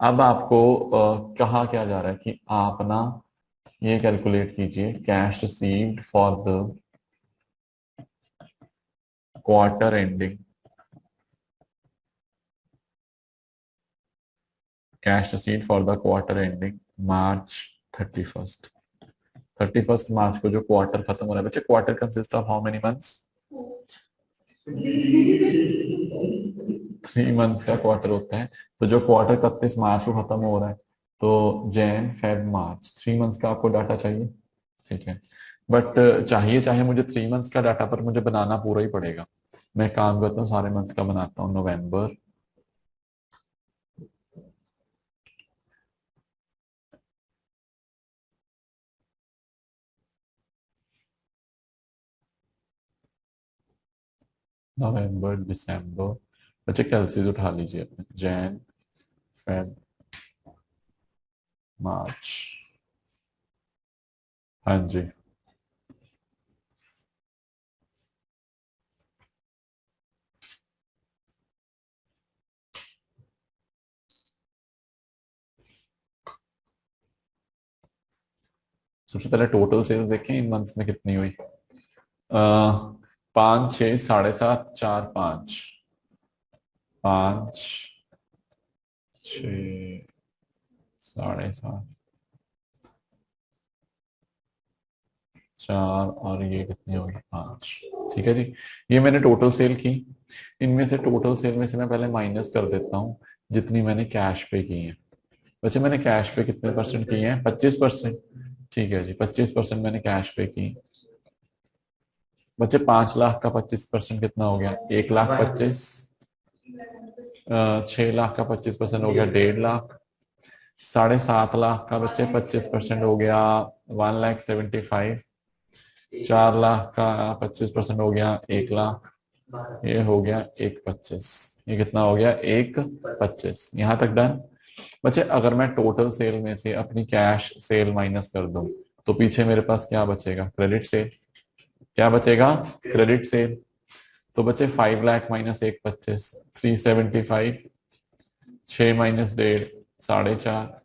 अब आपको कहा क्या जा रहा है कि आप ना ये कैलकुलेट कीजिए cash received for the quarter ending, cash received for the quarter ending March 31st। 31st मार्च को जो क्वार्टर खत्म हो रहा है बच्चे, quarter consist of how many months? 3 month का क्वार्टर होता है। तो जो क्वार्टर 31 मार्च को खत्म हो रहा है, तो जैन फेब मार्च 3 मंथ्स का आपको डाटा चाहिए। ठीक है, बट चाहिए चाहे मुझे 3 मंथ्स का डाटा, पर मुझे बनाना पूरा ही पड़ेगा। मैं काम करता हूँ सारे मंथ्स का बनाता हूँ। नवंबर, नवंबर, दिसंबर, बच्चे कैलसीज उठा लीजिए अपने। Jan Feb March. हाँ जी। सबसे पहले टोटल सेल्स देखें इन मंथ्स में कितनी हुई। 5, 6, 7.5, 4, 5, 5, 6, 7.5, 4, और ये कितनी होगी 5। ठीक है जी, ये मैंने टोटल सेल की। इनमें से टोटल सेल में से मैं पहले माइनस कर देता हूँ जितनी मैंने कैश पे की है। वैसे मैंने कैश पे कितने परसेंट की है? 25%। ठीक है जी, 25% मैंने कैश पे की। बच्चे 5 लाख का 25% कितना हो गया? 1,25,000। 6 लाख का 25% हो गया 1.5 लाख। 7.5 लाख का बच्चे 25% हो गया 1,75,000। 4 लाख का 25% हो गया 1 लाख। ये हो गया 1,25,000। ये कितना हो गया? 1,25,000। यहां तक डन। बच्चे अगर मैं टोटल सेल में से अपनी कैश सेल माइनस कर दूं, तो पीछे मेरे पास क्या बचेगा? Credit sale. क्या बचेगा? Credit sale. तो बच्चे 5 लाख माइनस 1,25,000, 375। 6 - 1.5, 4.5।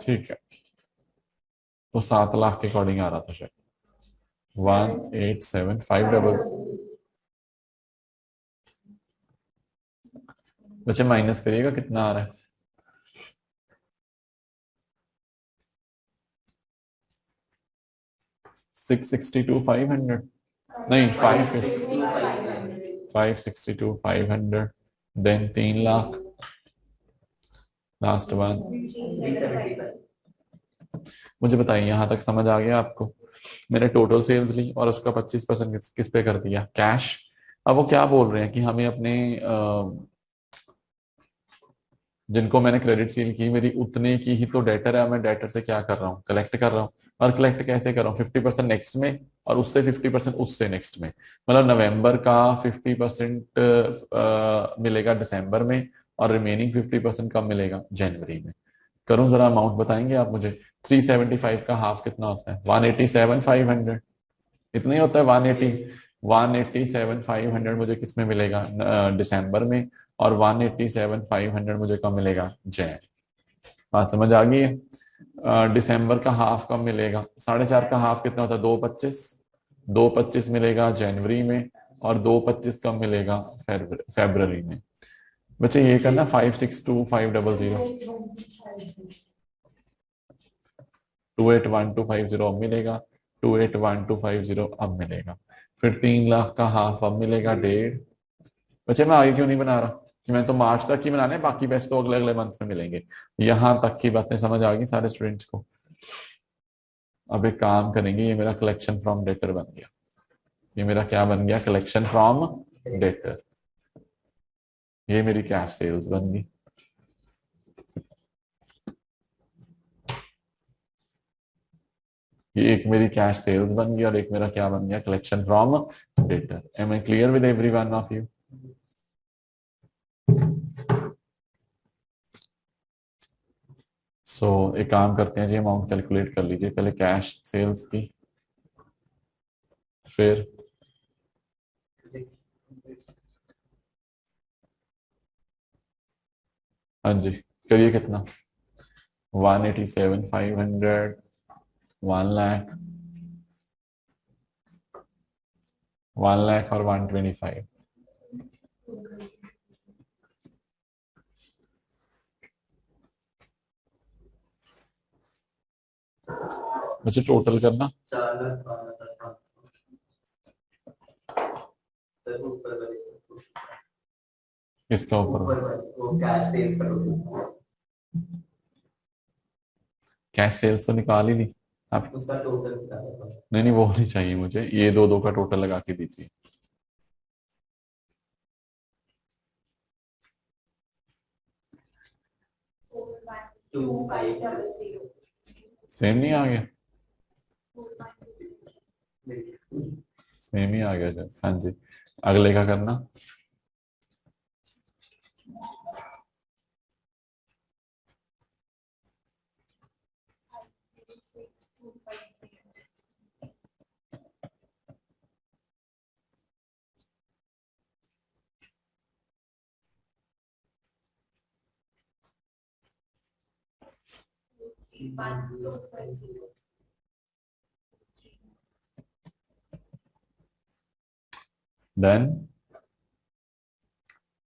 ठीक है, तो 7 लाख के अकॉर्डिंग आ रहा था शायद। 1,875 बच्चे माइनस करिएगा कितना आ रहा है। 662,500, नहीं 562,500, देन 3 लाख, लास्ट वन। मुझे बताइए यहां तक समझ आ गया आपको? मैंने टोटल सेल्स ली और उसका 25% किस पे कर दिया? कैश। अब वो क्या बोल रहे हैं कि हमें अपने जिनको मैंने क्रेडिट सील की मेरी उतने की ही तो डेटर है, मैं डेटर से क्या कर रहा हूँ? कलेक्ट कर रहा हूँ। और कलेक्ट कैसे कर रहा हूँ? 50% नेक्स्ट में, और उससे 50% उससे नेक्स्ट में। मतलब नवंबर का 50% मिलेगा दिसंबर में, और रिमेनिंग 50% कब मिलेगा? जनवरी में। करूं जरा अमाउंट बताएंगे आप मुझे? 375 का हाफ कितना होता है? 187,500। इतना ही होता है 187,500 मुझे किस में मिलेगा? दिसंबर में। और 187,500 मुझे कब मिलेगा? जैन। बात समझ आ गई है? दिसंबर का हाफ कब मिलेगा? 4.5 का हाफ कितना होता है? 2,25। 2,25 मिलेगा जनवरी में, और 2,25 कब मिलेगा? फेब्रवरी में। बच्चे ये करना 562,500। 281,250 अब मिलेगा। 281,250 अब मिलेगा। फिर 3 लाख का हाफ अब मिलेगा 1.5। बच्चे मैं आगे क्यों नहीं बना रहा कि मैं तो मार्च तक ही बनाने, बाकी बेस्ट तो अगले अगले मंथ में मिलेंगे। यहां तक की बातें समझ आ गई सारे स्टूडेंट्स को? अब एक काम करेंगे, ये मेरा कलेक्शन फ्रॉम डेटर बन गया। ये मेरा क्या बन गया? Collection from debtor. ये मेरी कैश सेल्स बन गई। ये एक मेरी कैश सेल्स बन गई और एक मेरा क्या बन गया? Collection from debtor. Am I clear with every one of you? So एक काम करते हैं जी, अमाउंट कैलकुलेट कर लीजिए पहले कैश सेल्स की। फिर हाँ जी, करिए कितना, 187,500, 1 लाख, 1 लाख और 125। मुझे टोटल करना, 4 लाख इसका ऊपर वो कैश सेल करोगे, कैश सेल्स तो निकाल ही दी आप। उसका टोटल निकालो। नहीं नहीं, वो नहीं चाहिए मुझे, ये दो दो का टोटल लगा के दीजिए। सेम नहीं आ गया, सेम ही आ गया सर। हाँ जी, अगले का करना। देन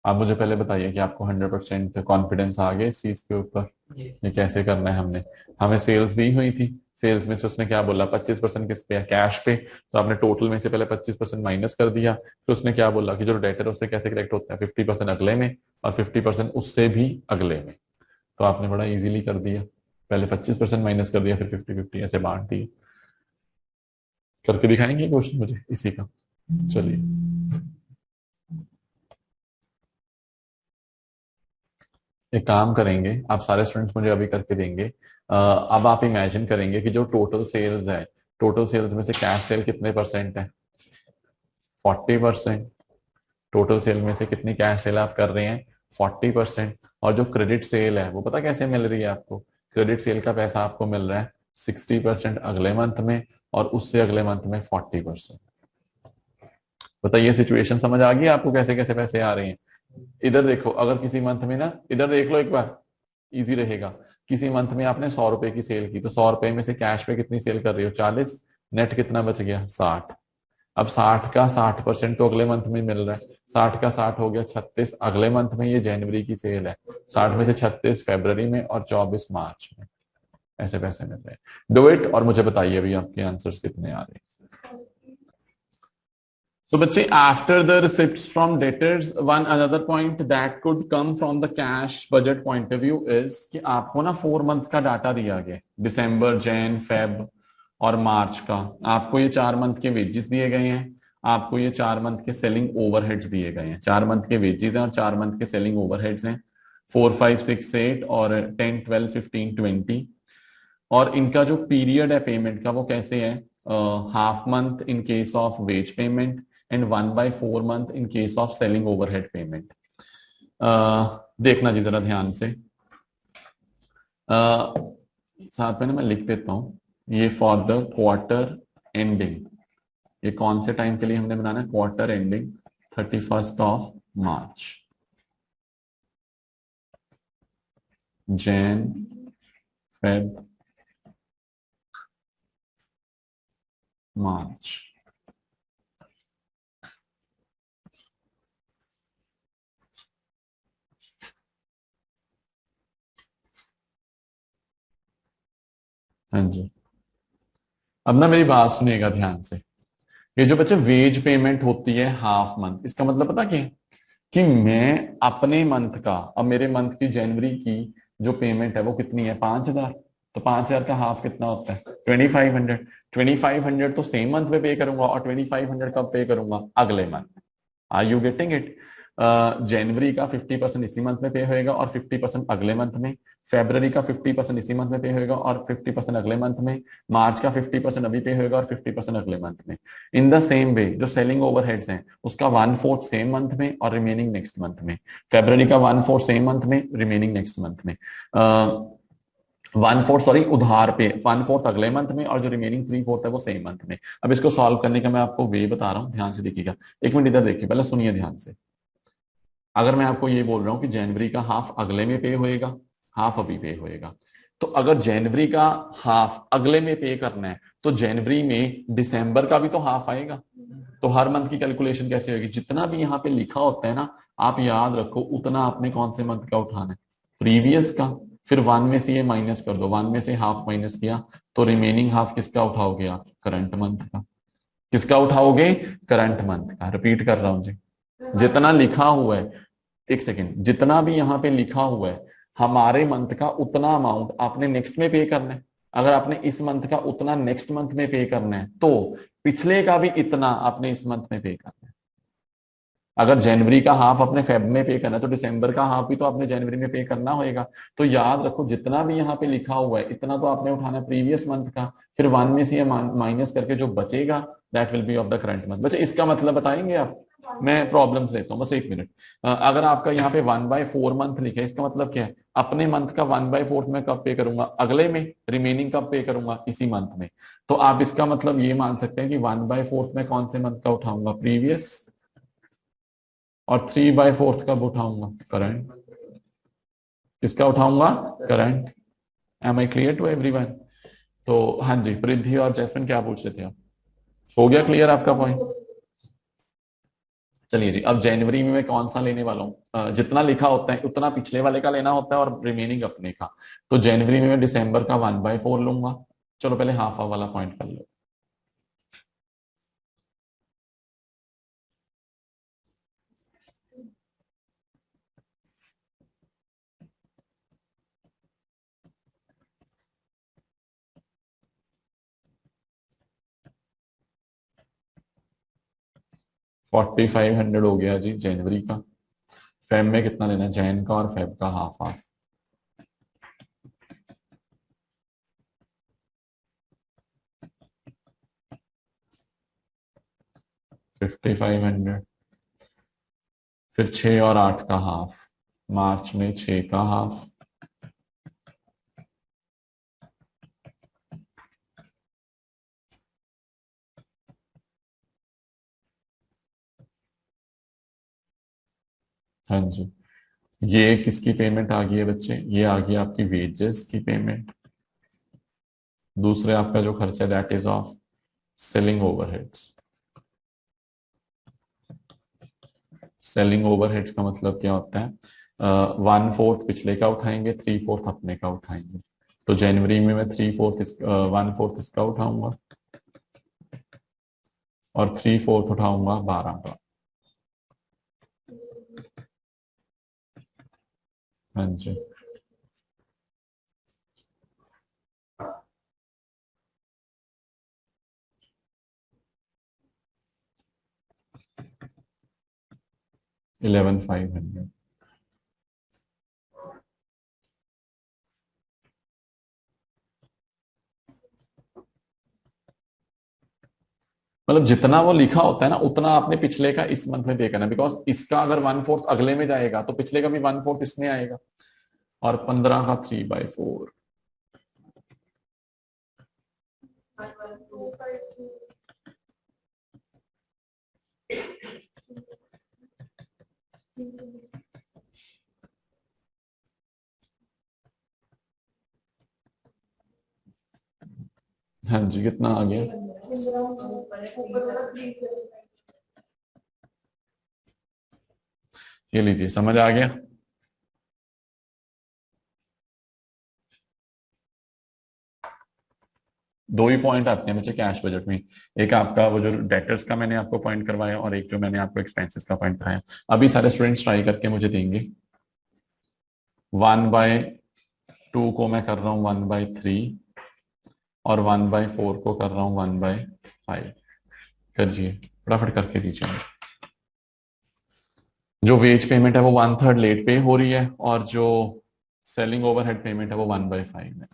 आप मुझे पहले बताइए कि आपको 100% कॉन्फिडेंस आ गया इस चीज के ऊपर, ये कैसे करना है। हमने हमें सेल्स दी हुई थी, सेल्स में से उसने क्या बोला, 25% किस पे है, कैश पे। तो आपने टोटल में से पहले 25% माइनस कर दिया। फिर उसने क्या बोला कि जो डेटर है उससे कैसे कलेक्ट होता है, 50% अगले में और 50% उससे भी अगले में। तो आपने बड़ा इजीली कर दिया, पहले 25% माइनस कर दिया, फिर 50-50 ऐसे बांट दिए। करके दिखाएंगे क्वेश्चन मुझे इसी का, चलिए। एक काम करेंगे, आप सारे स्टूडेंट्स मुझे अभी करके देंगे। अब आप इमेजिन करेंगे कि जो टोटल सेल्स है, टोटल सेल्स में से कैश सेल कितने परसेंट है, 40%। टोटल सेल में से कितनी कैश सेल आप कर रहे हैं, 40%। और जो क्रेडिट सेल है वो पता कैसे मिल रही है आपको, क्रेडिट सेल का पैसा आपको मिल रहा है 60% अगले मंथ में और उससे अगले मंथ में 40%। बताइए सिचुएशन समझ आ गई आपको, कैसे कैसे पैसे आ रहे हैं। इधर देखो, अगर किसी मंथ में ना, इधर देख लो एक बार, इजी रहेगा। किसी मंथ में आपने 100 रुपए की सेल की, तो 100 रुपए में से कैश पे कितनी सेल कर रही हो, 40, नेट कितना बच गया, 60। अब 60 का 60% तो अगले मंथ में मिल रहा है, 60 का 60 हो गया 36 अगले मंथ में, ये जनवरी की सेल है। 60 में से 36 फरवरी में और 24 मार्च में, ऐसे पैसे मिल रहे हैं। डू इट और मुझे बताइए अभी आपके आंसर्स कितने आ रहे हैं। So, बच्चे, after the receipts from debtors, one another point that could come from the cash budget point of view is कि आपको ना 4 मंथ्स का डाटा दिया गया, दिसंबर, जैन, फेब और मार्च का। आपको ये 4 मंथ के वेजेस दिए गए हैं, आपको ये 4 मंथ के सेलिंग ओवरहेड्स दिए गए हैं। 4 मंथ के वेजेस हैं और 4 मंथ के सेलिंग ओवरहेड्स हैं, 4, 5, 6, 8 और 10, 12, 15, 20। और इनका जो पीरियड है पेमेंट का वो कैसे है, half month in case of ways payment and 1/4 month in case of selling overhead payment. देखना जी जरा ध्यान से, साथ में ना मैं लिख देता हूं, ये फॉर द क्वार्टर एंडिंग, ये कौन से टाइम के लिए हमने बनाना है, क्वार्टर एंडिंग 31 मार्च, जैन, फेब, मार्च। हाँ जी, अब ना मेरी बात सुनिएगा ध्यान से। ये जो बच्चे वेज पेमेंट होती है हाफ मंथ, इसका मतलब पता क्या है, कि मैं अपने मंथ का, अब मेरे मंथ की जनवरी की जो पेमेंट है वो कितनी है, 5,000। तो 5,000 का हाफ कितना होता है, 2,500। 2,500 तो सेम मंथ में पे करूंगा और 2,500 कब पे करूंगा, अगले month. Are you getting it. जनवरी का 50% इसी मंथ में पे होएगा और 50% अगले मंथ में। फेब्रवरी का 50% इसी मंथ में पे होएगा और 50% अगले मंथ में। मार्च का 50% अभी पे होएगा और 50% अगले मंथ में। इन द सेम वे जो सेलिंग ओवरहेड्स हैं उसका 1/4 सेम मंथ में और रिमेनिंग नेक्स्ट मंथ में। फेब्रवरी का 1/4 सेम मंथ में, रिमेनिंग नेक्स्ट मंथ में। 1/4 सॉरी उधार पे, 1/4 अगले मंथ में और जो रिमेनिंग 3/4 है वो सेम मंथ में। अब इसको सॉल्व करने का मैं आपको वे बता रहा हूँ, ध्यान से देखिएगा। एक मिनट इधर देखिए, पहले सुनिए ध्यान से। अगर मैं आपको ये बोल रहा हूँ कि जनवरी का हाफ अगले में पे होएगा, हाफ अभी पे होएगा, तो अगर जनवरी का हाफ अगले में पे करना है तो जनवरी में दिसंबर का भी तो हाफ आएगा। तो हर मंथ की कैलकुलेशन कैसे होगी, जितना भी यहाँ पे लिखा होता है ना, आप याद रखो उतना आपने कौन से मंथ का उठाना है, प्रीवियस का। फिर 1 में से ये माइनस कर दो, 1 में से हाफ माइनस किया तो रिमेनिंग हाफ किसका उठाओगे आप, करंट मंथ का। किसका उठाओगे, करंट मंथ का। रिपीट कर रहा हूं जी, जितना लिखा हुआ है, एक सेकेंड, जितना भी यहाँ पे लिखा हुआ है हमारे मंथ का उतना अमाउंट आपने नेक्स्ट में पे करना है। अगर आपने इस मंथ का उतना नेक्स्ट मंथ में पे करना है तो पिछले का भी इतना आपने इस मंथ में पे करना है। अगर जनवरी का हाफ अपने फेब में पे करना है तो दिसंबर का हाफ भी तो आपने जनवरी में पे करना होगा। तो याद रखो जितना भी यहाँ पे लिखा हुआ है इतना तो आपने उठाना प्रीवियस मंथ का, फिर 1 में से माइनस करके जो बचेगा that will be of the current month. बच्चे इसका मतलब बताएंगे आप, मैं प्रॉब्लम्स लेता हूँ बस 1 मिनट। अगर आपका यहाँ पे 1/4 मंथ लिखा है, इसका मतलब क्या है, अपने मंथ का 1/4 में कब पे करूंगा, अगले में, रिमेनिंग कब पे करूंगा, इसी मंथ में। तो आप इसका मतलब ये मान सकते हैं कि 1/4 में कौन से मंथ का उठाऊंगा, प्रीवियस, और 3/4 कब उठाऊंगा, करंट। किसका उठाऊंगा, current. Am I clear to everyone. तो हाँ जी, प्रिद्धि और जैस्मिन क्या पूछ रहे थे आप, हो गया क्लियर आपका पॉइंट। चलिए जी, अब जनवरी में मैं कौन सा लेने वाला हूँ, जितना लिखा होता है उतना पिछले वाले का लेना होता है और रिमेनिंग अपने का। तो जनवरी में मैं दिसंबर का 1/4 लूंगा। चलो पहले हाफ वाला पॉइंट कर लो। $4500 हो गया जी जनवरी का। फेब में कितना लेना है, जैन का और फेब का हाफ हाफ। 5500, फिर 6 और 8 का हाफ, मार्च में 6 का हाफ। हाँ जी, ये किसकी पेमेंट आ गई है बच्चे, ये आ गई आपकी वेजेस की पेमेंट। दूसरे आपका जो खर्चा that is of selling overheads. Selling overheads का मतलब क्या होता है, 1/4 पिछले का उठाएंगे, 3/4 अपने का उठाएंगे। तो जनवरी में मैं 1/4 इसका उठाऊंगा और 3/4 उठाऊंगा 12 का। हाँ जी, $11,500। मतलब जितना वो लिखा होता है ना उतना आपने पिछले का इस मंथ में पे करना, बिकॉज इसका अगर 1/4 अगले में जाएगा तो पिछले का भी 1/4 इसमें आएगा, और 15 का 3/4। हाँ जी, कितना आ गया, ये लीजिए, समझ आ गया। दो ही पॉइंट आते हैं बच्चे कैश बजट में, एक आपका वो जो डेटर्स का मैंने आपको पॉइंट करवाया और एक जो मैंने आपको एक्सपेंसेस का पॉइंट कराया। अभी सारे स्टूडेंट्स ट्राई करके मुझे देंगे। 1/2 को मैं कर रहा हूँ 1/3 और 1/4 को कर रहा हूँ 1/5। करिए, फटाफट करके दीजिए। जो वेज पेमेंट है वो 1/3 लेट पे हो रही है और जो सेलिंग ओवरहेड पेमेंट है वो 1/5 है।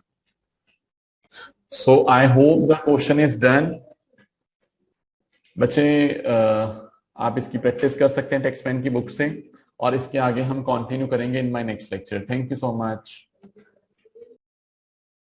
So I hope the question is done. बच्चे आप इसकी प्रैक्टिस कर सकते हैं टेक्स्ट पेन की बुक से, और इसके आगे हम कंटिन्यू करेंगे in my next lecture. Thank you so much.